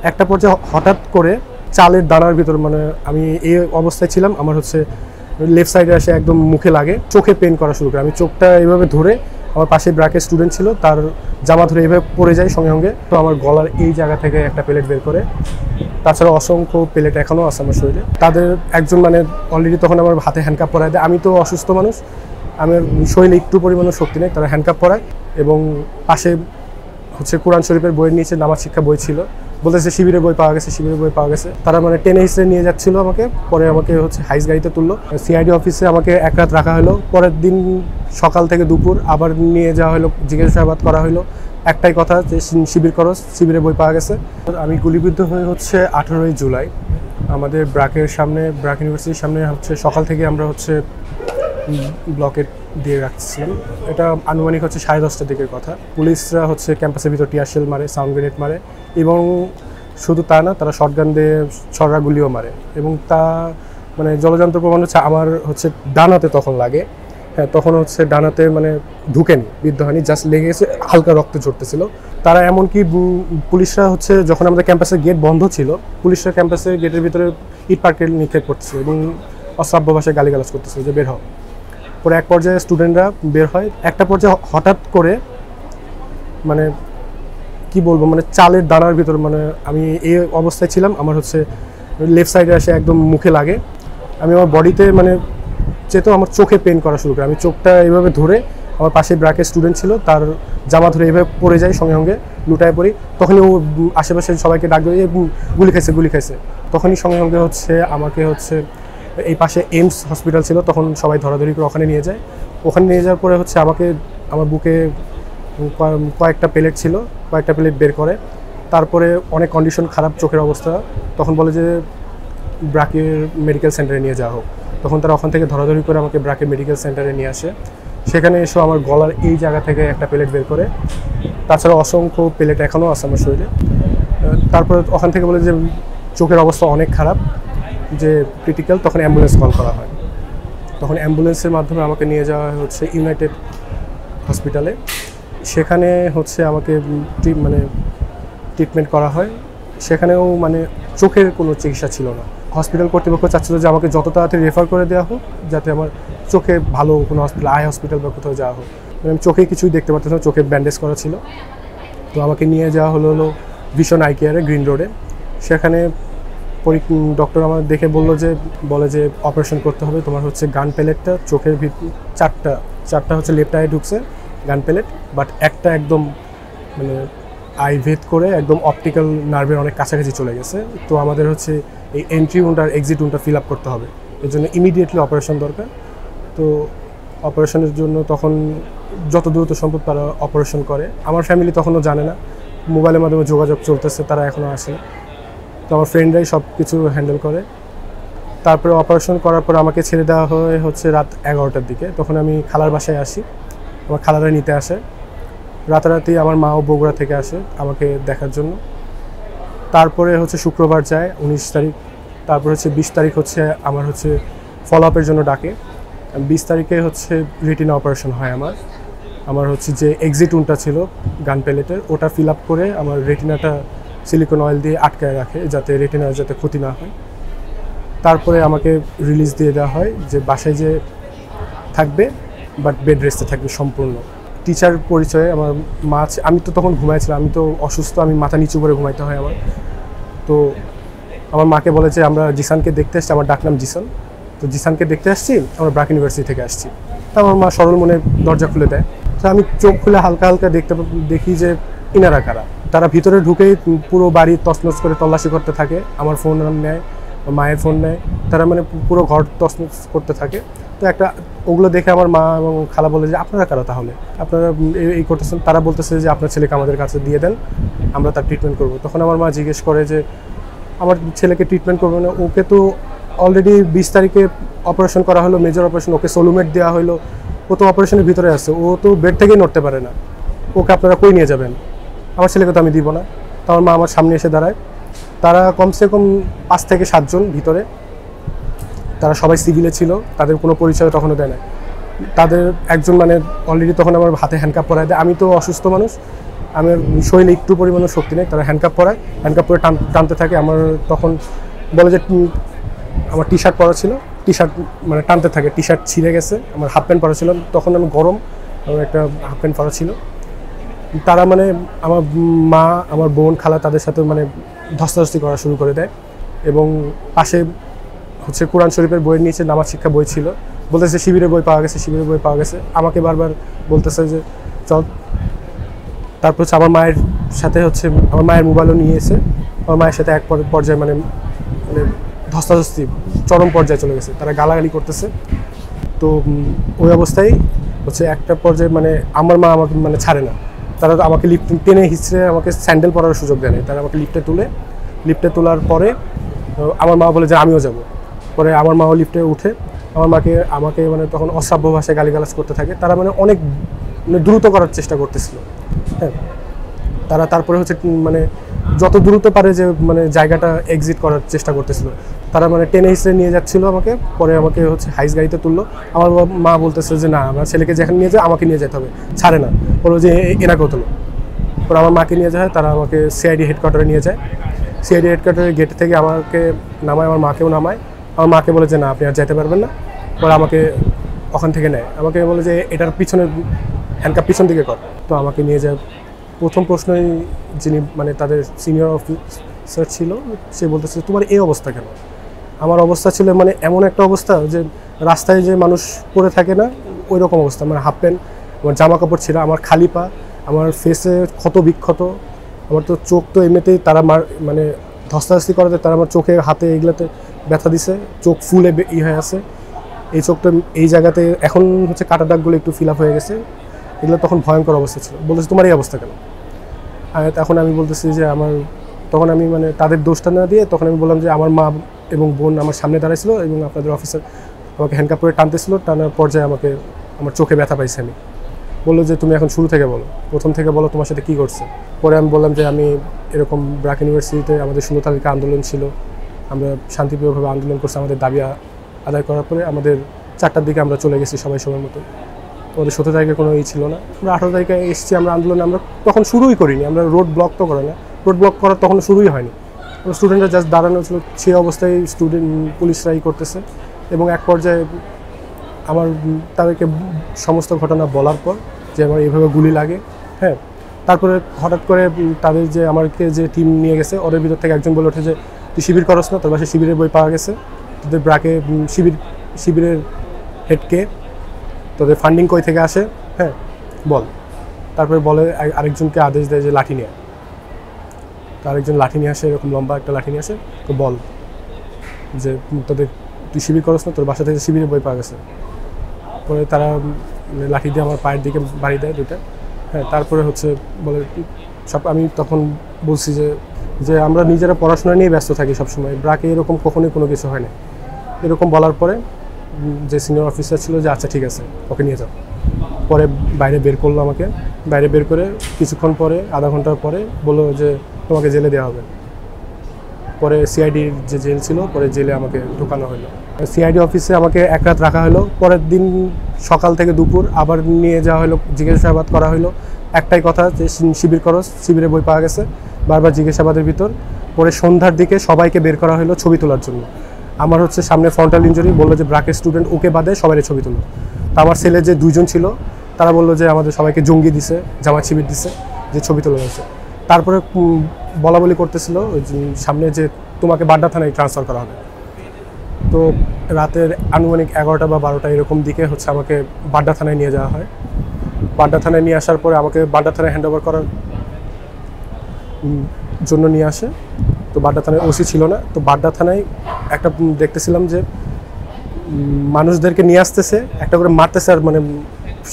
একটা পর্যায়ে হঠাৎ করে চালের দানার ভিতর মানে আমি এই অবস্থায় ছিলাম, আমার হচ্ছে লেফট সাইডে এসে একদম মুখে লাগে, চোখে পেন করা শুরু করে। আমি চোখটা এইভাবে ধরে, আমার পাশে ব্র্যাকের স্টুডেন্ট ছিল, তার জামা ধরে এইভাবে পড়ে যায় সঙ্গে সঙ্গে। তো আমার গলার এই জায়গা থেকে একটা প্লেট বের করে, তাছাড়া অসংখ্য প্লেট এখনও আছে আমার শরীরে। তাদের একজন মানে অলরেডি তখন আমার হাতে হ্যান্ডকাপ পরায় দেয়। আমি তো অসুস্থ মানুষ, আমার শরীরে একটু পরিমাণও শক্তি নেই, তারা হ্যান্ডকাপ পরায় এবং পাশে হচ্ছে কোরআন শরীফের বইয়ের নিচে নামাজ শিক্ষা বই ছিল, বলতেছে শিবিরের বই পাওয়া গেছে, শিবিরের বই পাওয়া গেছে। তারা মানে টেনে হিসেবে নিয়ে যাচ্ছিল আমাকে, পরে আমাকে হচ্ছে হাইস গাড়িতে তুললো, সিআইডি অফিসে আমাকে এক রাত রাখা হলো। পরের দিন সকাল থেকে দুপুর আবার নিয়ে যাওয়া হলো, জিজ্ঞাসাবাদ করা হলো। একটাই কথা যে শিবির করস, শিবিরের বই পাওয়া গেছে। আমি গুলিবিদ্ধ হয়ে হচ্ছে 18ই জুলাই আমাদের ব্র্যাকের সামনে, ব্র্যাক ইউনিভার্সিটির সামনে হচ্ছে সকাল থেকে আমরা হচ্ছে ব্লকেট দিয়ে রাখছিলাম। এটা আনুমানিক হচ্ছে 10:30টার দিকের কথা। পুলিশরা হচ্ছে ক্যাম্পাসের ভিতর টিয়ার শেল মারে, সাউন্ড গ্রেনেড মারে এবং শুধু তা না, তারা শটগান দিয়ে ছড়া গুলিও মারে। এবং তা মানে জলযন্ত্র প্রমাণ হচ্ছে আমার হচ্ছে ডানাতে তখন লাগে। হ্যাঁ, তখন হচ্ছে ডানাতে মানে ঢুকেনি, বিদ্ধ হয়নি, জাস্ট লেগে গেছে, হালকা রক্ত ঝরতেছিল। তারা এমনকি পুলিশরা হচ্ছে যখন আমাদের ক্যাম্পাসের গেট বন্ধ ছিল, পুলিশরা ক্যাম্পাসের গেটের ভিতরে ইট পাটকেল নিক্ষেপ করতেছিল এবং অশ্রাব্য ভাষায় গালিগালাজ করতেছিল যে বের হও। পরে এক পর্যায়ে স্টুডেন্টরা বের হয়। একটা পর্যায়ে হঠাৎ করে মানে কি বলবো, মানে চালের দানার ভিতর মানে আমি এই অবস্থায় ছিলাম, আমার হচ্ছে লেফট সাইডে এসে একদম মুখে লাগে। আমি আমার বডিতে মানে যেহেতু আমার চোখে পেন করা শুরু করে। আমি চোখটা এইভাবে ধরে, আমার পাশে ব্র্যাকের স্টুডেন্ট ছিল, তার জামা ধরে এইভাবে পড়ে যায়, সঙ্গে সঙ্গে লুটায় পড়ি। তখনই ও আশেপাশে সবাইকে ডাক দিয়ে গুলি খাইছে, গুলি খাইছে। তখনই সঙ্গে সঙ্গে হচ্ছে আমাকে হচ্ছে এই পাশে এইমস হসপিটাল ছিল, তখন সবাই ধরাধরি করে ওখানে নিয়ে যায়। ওখানে নিয়ে যাওয়ার পরে হচ্ছে আমাকে আমার বুকে কয়েকটা প্লেট ছিল, কয়েকটা প্লেট বের করে। তারপরে অনেক কন্ডিশন খারাপ, চোখের অবস্থা। তখন বলে যে ব্র্যাকের মেডিকেল সেন্টারে নিয়ে যাওয়া হোক। তখন তারা ওখান থেকে ধরাধরি করে আমাকে ব্র্যাকের মেডিকেল সেন্টারে নিয়ে আসে। সেখানে এসে আমার গলার এই জায়গা থেকে একটা প্লেট বের করে, তাছাড়া অসংখ্য প্লেট এখনও আছে আমার শরীরে। তারপরে ওখান থেকে বলে যে চোখের অবস্থা অনেক খারাপ, যে ক্রিটিক্যাল। তখন অ্যাম্বুলেন্স কল করা হয়। তখন অ্যাম্বুলেন্সের মাধ্যমে আমাকে নিয়ে যাওয়া হচ্ছে ইউনাইটেড হসপিটালে। সেখানে হচ্ছে আমাকে মানে ট্রিটমেন্ট করা হয়। সেখানেও মানে চোখের কোনো চিকিৎসা ছিল না। হসপিটাল কর্তৃপক্ষ চাচ্ছিল যে আমাকে যত তাড়াতাড়ি রেফার করে দেওয়া হোক, যাতে আমার চোখে ভালো কোনো হসপিটাল, আই হসপিটাল বা কোথাও যাওয়া হোক। মানে আমি চোখে কিছুই দেখতে পারতাম না, চোখে ব্যান্ডেজ করা ছিল। তো আমাকে নিয়ে যাওয়া হলো ভিশন আই কেয়ারে, গ্রিন রোডে। সেখানে ডক্টর আমার দেখে বলে যে অপারেশন করতে হবে, তোমার হচ্ছে গান প্যালেটটা চোখের চারটা হচ্ছে লেফট আইয়ে ঢুকছে গান প্যালেট, বাট একটা একদম মানে আই ভেদ করে একদম অপটিক্যাল নার্ভের অনেক কাছাকাছি চলে গেছে। তো আমাদের হচ্ছে এই এন্ট্রি উন্ড আর এক্সিট উন্ডটা ফিল আপ করতে হবে, এর জন্য ইমিডিয়েটলি অপারেশন দরকার। তো অপারেশনের জন্য তখন যত দ্রুত সম্ভব তারা অপারেশন করে। আমার ফ্যামিলি তখনও জানে না, মোবাইলের মাধ্যমে যোগাযোগ চলতেছে, তারা এখনও আসে। তো আমার ফ্রেন্ডরাই সব কিছু হ্যান্ডেল করে। তারপরে অপারেশন করার পর আমাকে ছেড়ে দেওয়া হয় হচ্ছে রাত 11টার দিকে। তখন আমি খালার বাসায় আসি, আমার খালারা নিতে আসে। রাতারাতি আমার মাও বগুড়া থেকে আসে আমাকে দেখার জন্য। তারপরে হচ্ছে শুক্রবার যায় 19 তারিখ। তারপর হচ্ছে 20 তারিখ হচ্ছে আমার হচ্ছে ফলো আপের জন্য ডাকে। 20 তারিখে হচ্ছে রেটিনা অপারেশন হয় আমার হচ্ছে যে এক্সিট উনটা ছিল গান প্যালেটের, ওটা ফিল আপ করে আমার রেটিনাটা সিলিকন অয়েল দিয়ে আটকায় রাখে, যাতে রেটিনার যাতে ক্ষতি না হয়। তারপরে আমাকে রিলিজ দিয়ে দেওয়া হয় যে বাসায় যে থাকবে, বাট বেড রেস্টে থাকবে সম্পূর্ণ। টিচার পরিচয়ে আমার মা, আমি তো তখন ঘুমাইছিলাম, আমি তো অসুস্থ, আমি মাথা নিচু করে ঘুমাইতে হয় আমার। তো আমার মাকে বলে যে আমরা জিসানকে দেখতে আসছি, আমার ডাকনাম জিসান। তো জিসানকে দেখতে আসছি, আমরা ব্র্যাক ইউনিভার্সিটি থেকে আসছি। তা আমার মা সরল মনে দরজা খুলে দেয়। তো আমি চোখ খুলে হালকা হালকা দেখি যে ইনারা কারা। তারা ভিতরে ঢুকেই পুরো বাড়ি তছনছ করে তল্লাশি করতে থাকে, আমার ফোন নেয়, মায়ের ফোন নেয়, তারা মানে পুরো ঘর তছনছ করতে থাকে। তো ওগুলো দেখে আমার মা এবং খালা বলে যে আপনারা কারা তাহলে, আপনারা এই করতেছেন। তারা বলতেছে যে আপনার ছেলেকে আমাদের কাছে দিয়ে দেন, আমরা তার ট্রিটমেন্ট করবো। তখন আমার মা জিজ্ঞেস করে যে আমার ছেলেকে ট্রিটমেন্ট করবে না, ওকে তো অলরেডি 20 তারিখে অপারেশন করা হলো, মেজর অপারেশন, ওকে সোলোমেট দেওয়া হলো, ও তো অপারেশনের ভিতরে আছে, ও তো বেড থেকেই নড়তে পারে না, ওকে আপনারা কই নিয়ে যাবেন? আমার ছেলেকে তো আমি দিব না। তো আমার মা আমার সামনে এসে দাঁড়ায়। তারা কমসে কম 5 থেকে 7 জন ভিতরে, তারা সবাই সিভিলে ছিল, তাদের কোনো পরিচয় তখনও দেয় না। তাদের একজন মানে অলরেডি তখন আমার হাতে হ্যান্ডকাপ পরায় দেয়। আমি তো অসুস্থ মানুষ, আমার শরীরে একটু পরিমাণে শক্তি নেই, তারা হ্যান্ডকাপ পরায়, হ্যান্ডকাপ পরে টানতে থাকে। আমার তখন বলে যে আমার টি শার্ট পরা ছিল, টি শার্ট মানে টানতে থাকে, টি শার্ট ছিঁড়ে গেছে। আমার হাফ প্যান্ট পরা ছিল, তখন আমি গরম, আমার একটা হাফ প্যান্ট পরা ছিল। তারা মানে আমার মা, আমার বোন, খালা তাদের সাথে মানে ধস্তাধস্তি করা শুরু করে দেয়। এবং পাশে হচ্ছে কোরআন শরীফের বইয়ের নিচে নামাজ শিক্ষা বই ছিল, বলতেছে শিবিরের বই পাওয়া গেছে, শিবিরের বই পাওয়া গেছে। আমাকে বারবার বলতেছে যে চল। তারপর হচ্ছে আমার মায়ের সাথে হচ্ছে আমার মায়ের মোবাইলও নিয়ে এসে আমার মায়ের সাথে এক পর্যায়ে মানে মানে ধস্তাধস্তি চরম পর্যায়ে চলে গেছে, তারা গালাগালি করতেছে। তো ওই অবস্থায় হচ্ছে একটা পর্যায়ে মানে আমার মা আমাকে মানে ছাড়ে না, তারা আমাকে লিফট টেনে হিচড়ে আমাকে স্যান্ডেল পরার সুযোগ দেয় না। তারা আমাকে লিফটে তোলার পরে আমার মা বলে যে আমিও যাব। পরে আমার মাও লিফটে উঠে আমাকে মানে তখন অশ্রাব্য ভাষায় গালিগালাজ করতে থাকে। তারা মানে অনেক মানে দ্রুত করার চেষ্টা করতেছিল। হ্যাঁ, তারা তারপরে হচ্ছে মানে যত দ্রুত পারে যে মানে জায়গাটা এক্সিট করার চেষ্টা করতেছিল। তারা মানে টেনে হিসেবে নিয়ে যাচ্ছিল আমাকে, পরে আমাকে হচ্ছে হাইস গাড়িতে তুললো। আমার মা বলতেছে যে না, আমার ছেলেকে যেখানে নিয়ে যায় আমাকে নিয়ে যেতে হবে, ছাড়ে না, বললো যে এনাকেও তুলো। পরে আমার মাকে নিয়ে যায়, তারা আমাকে সিআইডি হেডকোয়ার্টারে নিয়ে যায়। সিআইডি হেডকোয়ার্টারের গেট থেকে আমাকে নামায়, আমার মাকেও নামায়। আমার মাকে বলে যে না, আপনি আর যেতে পারবেন না। পরে আমাকে ওখান থেকে নেয়, আমাকে বলে যে এটার পিছনে হ্যান্ডকাপ পিছন দিকে কর। তো আমাকে নিয়ে যায়। প্রথম প্রশ্নই যিনি মানে তাদের সিনিয়র অফিসার ছিল, সে বলতেছে তোমার এই অবস্থা কেন? আমার অবস্থা ছিল মানে এমন একটা অবস্থা যে রাস্তায় যে মানুষ পড়ে থাকে না ওই রকম অবস্থা। মানে হাফ প্যান্ট, আমার জামা কাপড় ছিল, আমার খালি পা, আমার ফেসে ক্ষত বিক্ষত। আমার তো চোখ তো এমনিতেই তারা মানে ধস্তাধস্তি করাতে তারা আমার চোখে হাতে এগুলোতে ব্যথা দিছে, চোখ ফুলে হয়ে আছে। এই চোখটা এই জায়গাতে এখন হচ্ছে কাটা দাগগুলো একটু ফিল আপ হয়ে গেছে। এগুলো তখন ভয়ঙ্কর অবস্থা ছিল। বলতেছে তোমার এই অবস্থা কেন? আর তখন আমি বলতেছি যে তখন আমি মানে তাদের দোষটা না দিয়ে তখন আমি বললাম যে আমার মা এবং বোন আমার সামনে দাঁড়াইছিল এবং আপনাদের অফিসার আমাকে হ্যান্ডকাপ করে টানতেছিল। টানার পর্যায়ে আমার চোখে ব্যথা পাইছি। আমি বললো যে তুমি এখন শুরু থেকে বলো, প্রথম থেকে বলো তোমার সাথে কী করছে। পরে আমি বললাম যে আমি এরকম ব্র্যাক ইউনিভার্সিটিতে আমাদের 16 তারিখে আন্দোলন ছিল, আমরা শান্তিপ্রিয়ভাবে আন্দোলন করছি। আমাদের দাবি আদায় করার পরে আমাদের 4টার দিকে আমরা চলে গেছি সবাই সময় মতো। আমাদের 17 তারিখে কোনো ছিল না, আমরা 18 তারিখে এসেছি। আমরা আন্দোলনে আমরা তখন শুরুই করিনি, আমরা রোড ব্লক তো করে না, রোড ব্লক করার তখন শুরুই হয়নি। স্টুডেন্টরা জাস্ট দাঁড়ানো ছিল, সে অবস্থায় পুলিশরাই করতেছে। এবং এক পর্যায়ে তাদেরকে সমস্ত ঘটনা বলার পর যে আমার এইভাবে গুলি লাগে। হ্যাঁ, তারপরে হঠাৎ করে তাদের যে আমাকে যে টিম নিয়ে গেছে ওদের ভিতর থেকে একজন বলে ওঠে যে তুই শিবির করস না, তোর বাসায় শিবিরের বই পাওয়া গেছে, তোদের ব্রাকে শিবিরের হেডকে, তোদের ফান্ডিং কই থেকে আসে, হ্যাঁ বল। তারপরে বলে আরেকজনকে আদেশ দেয় যে লাঠি নিয়ে। তো আরেকজন লাঠি নিয়ে আসে, এরকম লম্বা একটা লাঠি নিয়ে আসে। তো বল যে তুই শিবির করস না, তোর বাসা থেকে শিবিরের বই পাওয়া গেছে। পরে তারা লাঠি দিয়ে আমার পায়ের দিকে বাড়ি দেয় দুইটা। হ্যাঁ, তারপরে হচ্ছে বলে আমি তখন বলছি যে আমরা নিজেরা পড়াশোনা নিয়ে ব্যস্ত থাকি সবসময়, ব্রাকে এরকম কখনোই কোনো কিছু হয় না। এরকম বলার পরে যে সিনিয়র অফিসার ছিল যে আচ্ছা ঠিক আছে ওকে নিয়ে যাও। পরে বাইরে বের করলো আমাকে, বাইরে বের করে কিছুক্ষণ পরে আধা ঘন্টার পরে বললো যে তোমাকে জেলে দেওয়া হবে। পরে সিআইডির যে জেল ছিল, পরে জেলে আমাকে ঢোকানো হলো। সিআইডি অফিসে আমাকে এক রাত রাখা হলো। পরের দিন সকাল থেকে দুপুর আবার নিয়ে যাওয়া হলো, জিজ্ঞাসাবাদ করা হলো। একটাই কথা যে শিবির করস, শিবিরে বই পাওয়া গেছে, বারবার জিজ্ঞাসাবাদের ভিতর। পরে সন্ধ্যার দিকে সবাইকে বের করা হলো ছবি তোলার জন্য। আমার হচ্ছে সামনে ফ্রন্টাল ইনজুরি, বললো যে ব্রাকের স্টুডেন্ট ওকে বাদে সবাই ছবি তুলো। তা আমার ছেলে যে 2জন ছিল তারা বললো যে আমাদের সবাইকে জঙ্গি দিছে, জামাত শিবির দিছে, যে ছবি তোলা হয়েছে। তারপরে বলা বলি করতেছিল সামনে যে তোমাকে বাড্ডা থানায় ট্রান্সফার করা হবে। তো রাতের আনুমানিক 11টা বা 12টা এরকম দিকে হচ্ছে আমাকে বাড্ডা থানায় নিয়ে যাওয়া হয়। বাড্ডা থানায় নিয়ে আসার পরে আমাকে বাড্ডা থানায় হ্যান্ড ওভার করার জন্য নিয়ে আসে। তো বাড্ডা থানায় ওসি ছিল না। তো বাড্ডা থানায় একটা দেখতেছিলাম যে মানুষদেরকে নিয়ে আসতেছে, একটা করে মারতেছে, আর মানে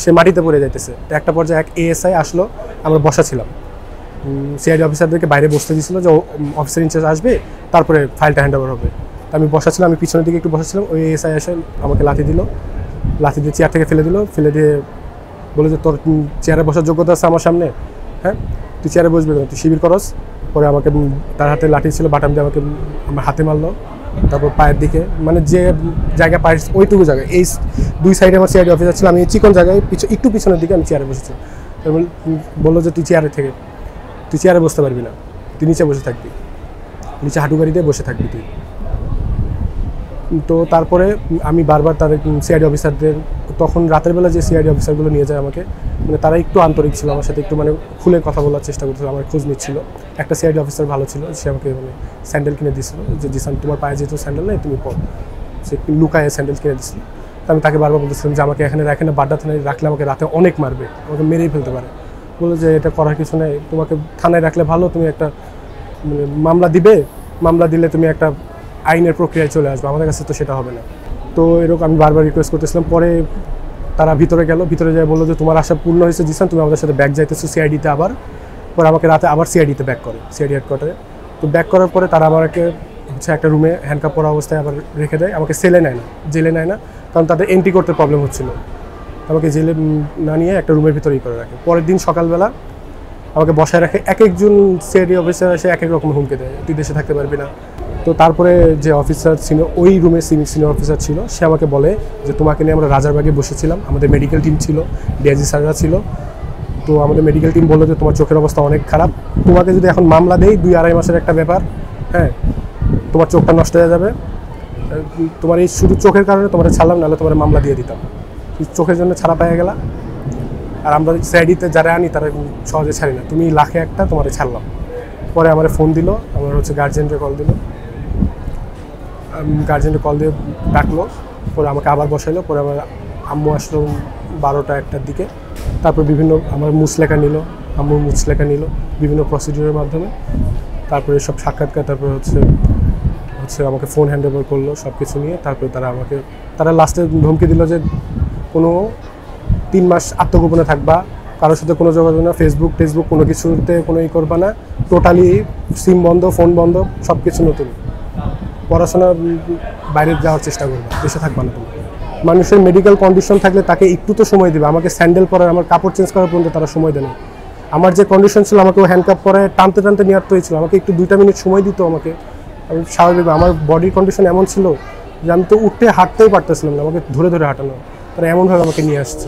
সে মাটিতে পড়ে যাইতেছে। তো একটা পর্যায়ে এক এএসআই আসলো, আমরা বসা ছিলাম। সিআইডি অফিসারদেরকে বাইরে বসতে দিয়েছিল যে অফিসার ইনচার্জ আসবে তারপরে ফাইলটা হ্যান্ড ওভার হবে। তো আমি বসা ছিলাম, আমি পিছনের দিকে একটু বসাছিলাম। ওই এএসআই এসে আমাকে লাথি দিয়ে চেয়ার থেকে ফেলে দিয়ে বলে যে তোর চেয়ারে বসার যোগ্যতা আছে আমার সামনে? হ্যাঁ, তুই চেয়ারে বসবি না, তুই শিবির করস। পরে আমাকে তার হাতে লাঠি ছিল, বাটাম দিয়ে আমাকে আমার হাতে মারলো। তারপর পায়ের দিকে, মানে যে জায়গায় পায়ের ওইটুকু জায়গায়, এই 2 সাইডে আমার সিআইডি অফিসার ছিল, আমি চিকন জায়গায় একটু পিছনের দিকে আমি চেয়ারে বসেছি। বললো যে তুই চেয়ারে থেকে তুই চেয়ারে বসতে পারবি না, তুই নিচে বসে থাকবি, নিচে হাঁটু গাড়ি দিয়ে বসে থাকবি তুই। তো তারপরে আমি বারবার তাদের সিআইডি অফিসারদের, তখন রাতের বেলা যে সিআইডি অফিসারগুলো নিয়ে যায় আমাকে, মানে তারা একটু আন্তরিক ছিল আমার সাথে, একটু মানে খুলে কথা বলার চেষ্টা করছিল, আমার খোঁজ নিচ্ছিল। একটা সিআইডি অফিসার ভালো ছিল, সে আমাকে মানে স্যান্ডেল কিনে দিয়েছিল, যে জিসান তোমার পায়ে যেহেতু স্যান্ডেল নেই তুমি পর, সে লুকায় স্যান্ডেল কিনে দিয়েছিল। তো আমি তাকে বারবার বলতেছিলাম যে আমাকে এখানে রাখে না, বাড্ডা থানায় রাখলে আমাকে রাতে অনেক মারবে, আমাকে মেরেই ফেলতে পারে। বলে যে এটা করার কিছু নেই, তোমাকে থানায় রাখলে ভালো, তুমি একটা মানে মামলা দিবে, মামলা দিলে তুমি একটা আইনের প্রক্রিয়ায় চলে আসবে, আমাদের কাছে তো সেটা হবে না। তো এরকম আমি বারবার রিকোয়েস্ট করতেছিলাম। পরে তারা ভিতরে গেল, ভিতরে যেয়ে বললো যে তোমার আশা পূর্ণ হয়েছে জিসান, তুমি আমাদের সাথে ব্যাক যাইতেছো সিআইডিতে আবার। পরে আমাকে রাতে আবার সিআইডিতে ব্যাক করে, সিআইডি হেডকোয়ার্টারে। তো ব্যাক করার পরে তারা আমাকে হচ্ছে একটা রুমে হ্যান্ডকাপ পরা অবস্থায় আবার রেখে দেয়, আমাকে সেলে নেয় না, জেলে নেয় না, কারণ তাদের এন্ট্রি করতে প্রবলেম হচ্ছিল। আমাকে জেলে না নিয়ে একটা রুমের ভিতরেই করে রাখে। পরের দিন সকালবেলা আমাকে বসায় রাখে, এক একজন সিআইডি অফিসার এসে এক এক রকম হুমকে দেয়, তুই দেশে থাকতে পারবি না। তো তারপরে যে অফিসার ছিল, ওই রুমে সিনিয়র অফিসার ছিল, সে আমাকে বলে যে তোমাকে নিয়ে আমরা রাজারবাগে বসেছিলাম, আমাদের মেডিকেল টিম ছিল, ডিআইজি স্যাররা ছিল। তো আমাদের মেডিকেল টিম বললো যে তোমার চোখের অবস্থা অনেক খারাপ, তোমাকে যদি এখন মামলা দেই 2-2.5 মাসের একটা ব্যাপার, হ্যাঁ তোমার চোখটা নষ্ট হয়ে যাবে, তোমার এই শুধু চোখের কারণে তোমার ছাড়লাম, নাহলে তোমার মামলা দিয়ে দিতাম, চোখের জন্য ছাড়া পেয়ে গেলা। আর আমরা সিআইডিতে যারা আনি তারা সহজে ছাড়ি না, তুমি লাখে একটা তোমার ছাড়লাম। পরে আমার ফোন দিল, আমার হচ্ছে গার্জিয়ানকে কল দিল, গার্জিয়ানকে কল দিয়ে ডাকলো, পরে আমাকে আবার বসাইলো। পরে আমার আম্মু আসলো 12টা-1টার দিকে। তারপর বিভিন্ন আমার মুচলেখা নিল, আম্মুর মুচলেখা নিল বিভিন্ন প্রসিডিউরের মাধ্যমে। তারপরে সব সাক্ষাৎকার, তারপরে হচ্ছে আমাকে ফোন হ্যান্ড ওভার করলো সব কিছু নিয়ে। তারপরে তারা লাস্টে ধমকি দিল যে কোনো 3 মাস আত্মগোপনে থাকবা, কারোর সাথে কোনো যোগাযোগ না, ফেসবুক কোনো কিছুতে কোনো করবা না, টোটালি সিম বন্ধ, ফোন বন্ধ, সব কিছু নতুন, পড়াশোনা বাইরে যাওয়ার চেষ্টা করবা, দেশে থাকবা না তুমি। মানুষের মেডিকেল কন্ডিশন থাকলে তাকে একটু তো সময় দেবে, আমাকে স্যান্ডেল পরার, আমার কাপড় চেঞ্জ করার পর্যন্ত তারা সময় দেয় না। আমার যে কন্ডিশন ছিল, আমাকে হ্যান্ডকাপ পরে টানতে নিয়ে আসতে হয়েছিল, আমাকে একটু 2টা মিনিট সময় দিত আমাকে। আমি স্বাভাবিক, আমার বডির কন্ডিশন এমন ছিল যে আমি তো উঠতে হাঁটতেই পারতেছিলাম না, আমাকে ধরে হাঁটানো, তারা এমনভাবে আমাকে নিয়ে আসছে।